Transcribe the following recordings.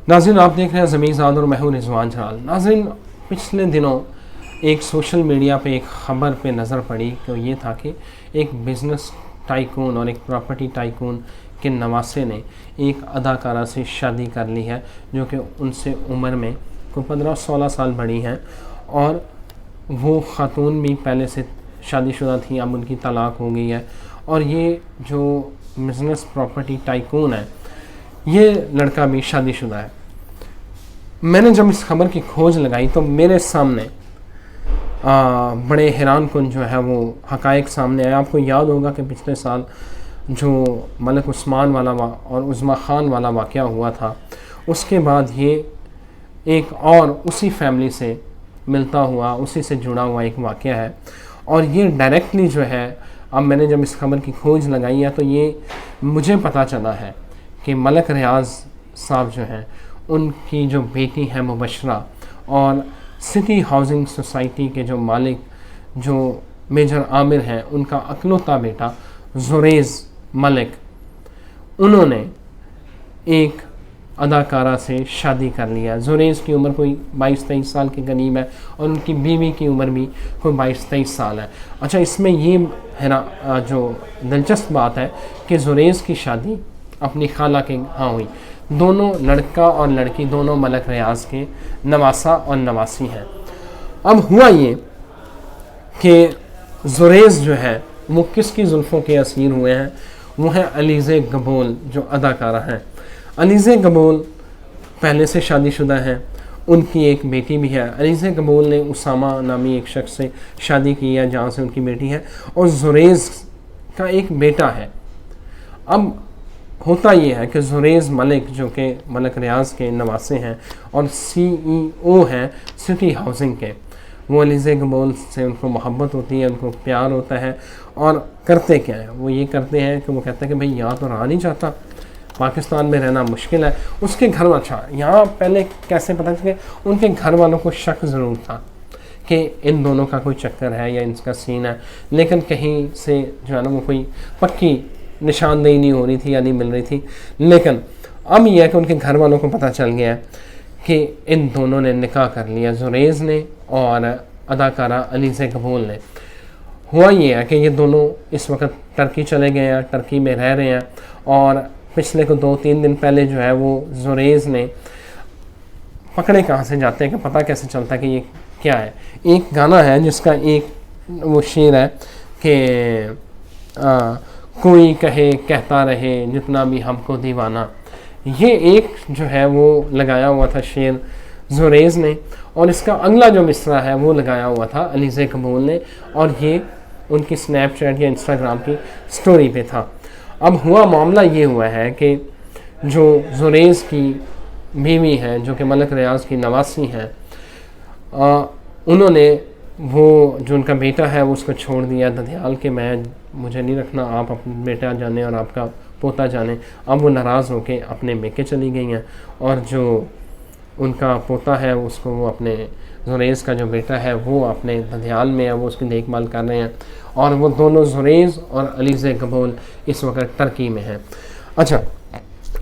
ناظرین آپ دیکھ رہے ہیں زمین زاد اور میں ہوں رضوان جلال۔ ناظرین پچھلے دنوں ایک سوشل میڈیا پہ ایک خبر پہ نظر پڑی کہ یہ تھا کہ ایک بزنس ٹائکون اور ایک پراپرٹی ٹائکون کے نواسے نے ایک اداکارہ سے شادی کر لی ہے جو کہ ان سے عمر میں کوئی 15-16 سال بڑی ہیں، اور وہ خاتون بھی پہلے سے شادی شدہ تھیں، اب ان کی طلاق ہو گئی ہے۔ اور یہ جو بزنس پراپرٹی ٹائکون ہے یہ لڑکا بھی شادی شدہ ہے۔ میں نے جب اس خبر کی کھوج لگائی تو میرے سامنے بڑے حیران کن جو ہے وہ حقائق سامنے آئے۔ آپ کو یاد ہوگا کہ پچھلے سال جو ملک عثمان والا اور عظمیٰ خان والا واقعہ ہوا تھا، اس کے بعد یہ ایک اور اسی فیملی سے ملتا ہوا، اسی سے جڑا ہوا ایک واقعہ ہے۔ اور یہ ڈائریکٹلی جو ہے، اب میں نے جب اس خبر کی کھوج لگائی ہے تو یہ مجھے پتہ چلا ہے کہ ملک ریاض صاحب جو ہیں ان کی جو بیٹی ہے مبشرہ، اور سٹی ہاؤسنگ سوسائٹی کے جو مالک جو میجر عامر ہیں، ان کا اکلوتا بیٹا زریز ملک، انہوں نے ایک اداکارہ سے شادی کر لیا۔ زریز کی عمر کوئی 22-23 سال کے قریب ہے اور ان کی بیوی کی عمر بھی کوئی 22-23 سال ہے۔ اچھا، اس میں یہ جو دلچسپ بات ہے کہ زریز کی شادی اپنی خالہ کے ہاں ہوئی۔ دونوں لڑکا اور لڑکی دونوں ملک ریاض کے نواسا اور نواسی ہیں۔ اب ہوا یہ کہ زریز جو ہے وہ کس کی زلفوں کے اسیر ہوئے ہیں؟ وہ ہیں علیزہ گبول جو اداکارہ ہیں۔ علیزہ گبول پہلے سے شادی شدہ ہیں، ان کی ایک بیٹی بھی ہے۔ علیزہ گبول نے اسامہ نامی ایک شخص سے شادی کی ہے جہاں سے ان کی بیٹی ہے، اور زریز کا ایک بیٹا ہے۔ اب ہوتا یہ ہے کہ زریز ملک جو کہ ملک ریاض کے نواسے ہیں اور CEO ہیں سٹی ہاؤسنگ کے، وہ علیزہ گبول سے ان کو محبت ہوتی ہے، ان کو پیار ہوتا ہے، اور کرتے کیا ہیں؟ وہ یہ کرتے ہیں کہ وہ کہتے ہیں کہ بھئی یہاں تو رہا نہیں چاہتا، پاکستان میں رہنا مشکل ہے۔ اس کے گھر، اچھا یہاں پہلے کیسے پتہ کہ ان کے گھر والوں کو شک ضرور تھا کہ ان دونوں کا کوئی چکر ہے یا ان کا سین ہے، لیکن کہیں سے جو ہے نا وہ کوئی پکی نشاندہی نہیں ہو رہی تھی یا نہیں مل رہی تھی۔ لیکن اب یہ ہے کہ ان کے گھر والوں کو پتہ چل گیا ہے کہ ان دونوں نے نکاح کر لیا، زریز نے اور اداکارہ علیزہ گبول نے۔ ہوا یہ ہے کہ یہ دونوں اس وقت ٹرکی چلے گئے ہیں، ٹرکی میں رہ رہے ہیں، اور پچھلے کو 2-3 دن پہلے جو ہے وہ زریز نے پکڑے کہاں سے جاتے ہیں کہ پتہ کیسے چلتا ہے کہ یہ کیا ہے۔ ایک گانا ہے جس کا ایک وہ شعر ہے کہ کوئی کہے کہتا رہے جتنا بھی ہم کو دیوانہ، یہ ایک جو ہے وہ لگایا ہوا تھا شعر زریز نے، اور اس کا اگلا جو مصرع ہے وہ لگایا ہوا تھا علیزہ گبول نے، اور یہ ان کی سنیپ چیٹ یا انسٹاگرام کی سٹوری پہ تھا۔ اب ہوا معاملہ یہ ہوا ہے کہ جو زریز کی بیوی ہیں جو کہ ملک ریاض کی نواسی ہیں، انہوں نے وہ جو ان کا بیٹا ہے وہ اس کو چھوڑ دیا ددیال کے، مجھے نہیں رکھنا، آپ اپنا بیٹا جانے اور آپ کا پوتا جانے۔ اب وہ ناراض ہو کے اپنے میکے چلی گئی ہیں، اور جو ان کا پوتا ہے اس کو وہ اپنے زریز کا جو بیٹا ہے وہ اپنے ددیال میں ہے، وہ اس کی دیکھ بھال کر رہے ہیں، اور وہ دونوں زریز اور علیزہ گبول اس وقت ٹرکی میں ہیں۔ اچھا،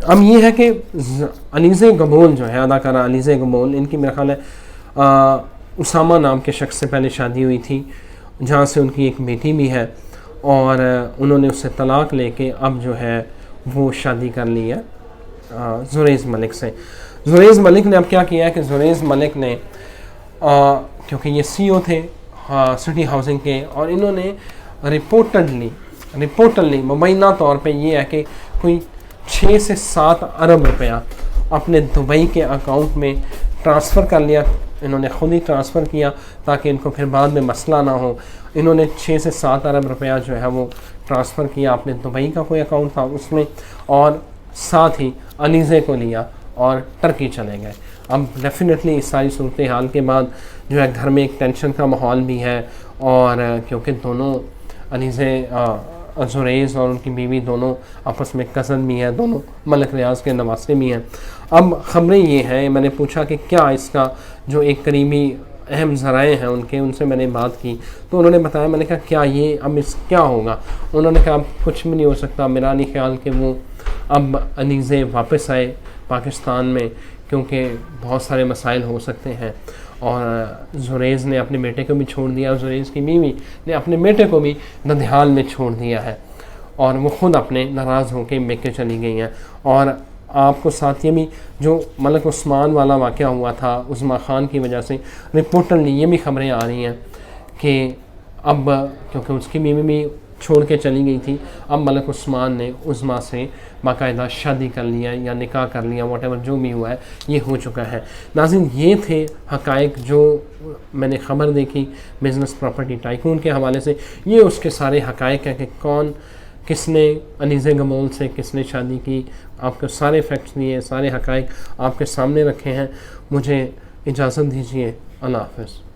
اب یہ ہے کہ علیزہ گبول جو ہے اداکارہ علیزہ گبول، ان کی میرا خیال ہے اسامہ نام کے شخص سے پہلے شادی ہوئی تھی جہاں سے ان کی ایک بیٹی بھی ہے، اور انہوں نے اس سے طلاق لے کے اب جو ہے وہ شادی کر لی ہے زریز ملک سے۔ زریز ملک نے اب کیا کیا ہے کہ زریز ملک نے کیونکہ یہ CEO تھے سٹی ہاؤسنگ کے، اور انہوں نے رپورٹڈلی مبینہ طور پہ یہ ہے کہ کوئی 6 سے 7 ارب روپیہ اپنے دبئی کے اکاؤنٹ میں ٹرانسفر کر لیا۔ انہوں نے خود ہی ٹرانسفر کیا تاکہ ان کو پھر بعد میں مسئلہ نہ ہو۔ انہوں نے 6 سے 7 ارب روپیہ جو ہے وہ ٹرانسفر کیا اپنے دبئی کا کوئی اکاؤنٹ تھا اس میں، اور ساتھ ہی علیزہ کو لیا اور ٹرکی چلے گئے۔ اب ڈیفینیٹلی اس ساری صورتحال کے بعد جو ہے گھر میں ایک ٹینشن کا ماحول بھی ہے، اور کیونکہ دونوں علیزہ زریز اور ان کی بیوی دونوں آپس میں کزن بھی ہیں، دونوں ملک ریاض کے نواسے بھی ہیں۔ اب خبریں یہ ہیں، میں نے پوچھا کہ کیا اس کا جو ایک قریبی اہم ذرائع ہیں ان سے میں نے بات کی تو انہوں نے بتایا، میں نے کہا کیا یہ اب اس کیا ہوگا؟ انہوں نے کہا اب کچھ بھی نہیں ہو سکتا، میرا نہیں خیال کہ وہ اب علیزہ واپس آئے پاکستان میں کیونکہ بہت سارے مسائل ہو سکتے ہیں، اور زریز نے اپنے بیٹے کو بھی چھوڑ دیا، اور زریز کی بیوی نے اپنے بیٹے کو بھی دندھیال میں چھوڑ دیا ہے، اور وہ خود اپنے ناراض ہو کے میکے چلی گئی ہیں۔ اور آپ کو ساتھ یہ بھی جو ملک عثمان والا واقعہ ہوا تھا عظمیٰ خان کی وجہ سے، رپورٹلی یہ بھی خبریں آ رہی ہیں کہ اب کیونکہ اس کی بیوی بھی چھوڑ کے چلی گئی تھی، اب ملک عثمان نے عظمیٰ سے باقاعدہ شادی کر لیا یا نکاح کر لیا، واٹ ایور جو بھی ہوا ہے یہ ہو چکا ہے۔ ناظرین، یہ تھے حقائق جو میں نے خبر دیکھی بزنس پراپرٹی ٹائکون کے حوالے سے۔ یہ اس کے سارے حقائق ہیں کہ کون کس نے انیسہ گمول سے کس نے شادی کی، آپ کو سارے فیکٹس دیے، سارے حقائق آپ کے سامنے رکھے ہیں۔ مجھے اجازت دیجیے، اللہ حافظ۔